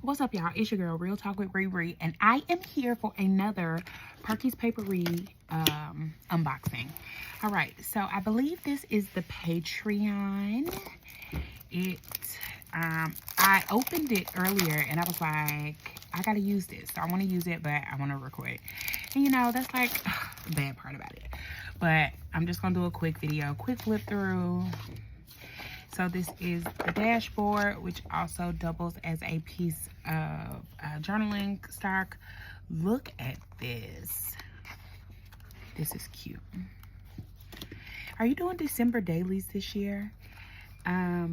What's up, y'all? It's your girl, Real Talk with Riri, and I am here for another Perky's Paperie unboxing. All right, so I believe this is the Patreon. I opened it earlier, and I was like, I gotta use this. So I want to use it, but I want to record it. And you know, that's like the bad part about it. But I'm just gonna do a quick video, quick flip through. So this is the dashboard, which also doubles as a piece of journaling stock. Look at this. This is cute. Are you doing December dailies this year? I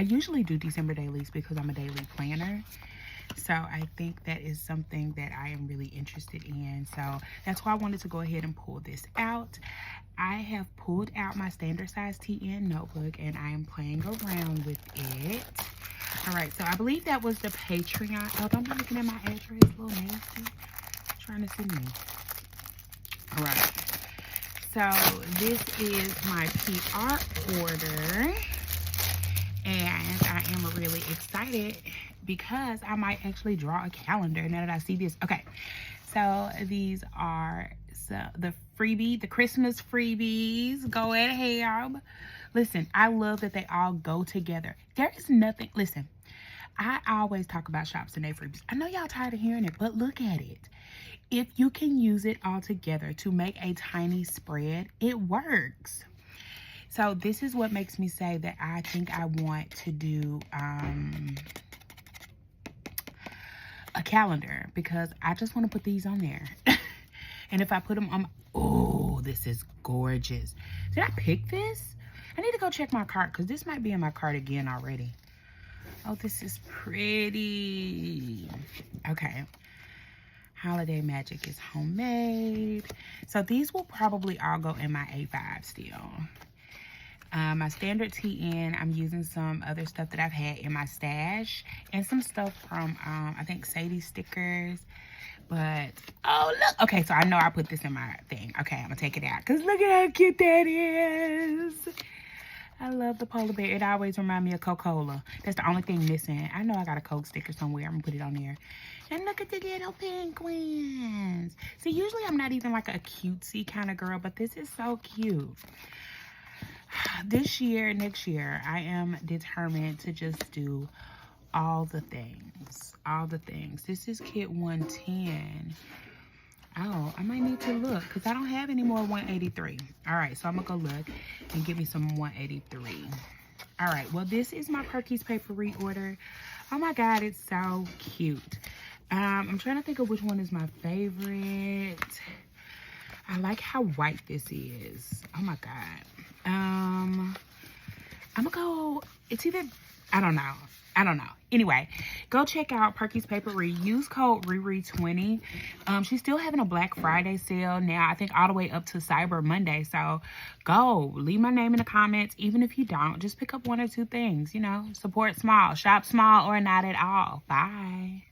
usually do December dailies because I'm a daily planner. So I think that is something that I am really interested in. So that's why I wanted to go ahead and pull this out. I have pulled out my standard size TN notebook and I am playing around with it. All right, so I believe that was the Patreon. Oh, don't be looking at my address, a little nasty. Trying to see me. All right, so this is my PR order. And I am really excited because I might actually draw a calendar now that I see this. Okay, so these are the Christmas freebies. Go ahead. Listen, I love that they all go together. There is nothing, listen, I always talk about shops and their freebies. I know y'all tired of hearing it, but look at it. If you can use it all together to make a tiny spread, it works. So this is what makes me say that I think I want to do a calendar, because I just want to put these on there. And if I put them on, oh, this is gorgeous. Did I pick this? I need to go check my cart because this might be in my cart again already. Oh, this is pretty. Okay. Holiday Magic is homemade. So these will probably all go in my A5 still. My standard TN, I'm using some other stuff that I've had in my stash and some stuff from, I think, Sadie stickers. But, oh, look. Okay, so I know I put this in my thing. Okay, I'm going to take it out because look at how cute that is. I love the polar bear. It always reminds me of Coca-Cola. That's the only thing missing. I know I got a Coke sticker somewhere. I'm going to put it on there. And look at the little penguins. See, usually I'm not even like a cutesy kind of girl, but this is so cute. This year, next year, I am determined to just do all the things. All the things. This is kit 110. Oh, I might need to look because I don't have any more 183. All right, so I'm going to go look and get me some 183. All right, well, this is my Perky's Paperie order. Oh, my God, it's so cute. I'm trying to think of which one is my favorite. I like how white this is. Oh, my God. I'm gonna go, it's either, I don't know. Anyway, go check out Perky's Paperie. Use code RIRI20. She's still having a Black Friday sale now, I think all the way up to Cyber Monday. So go, leave my name in the comments. Even if you don't, just pick up one or two things, you know, support small, shop small or not at all. Bye.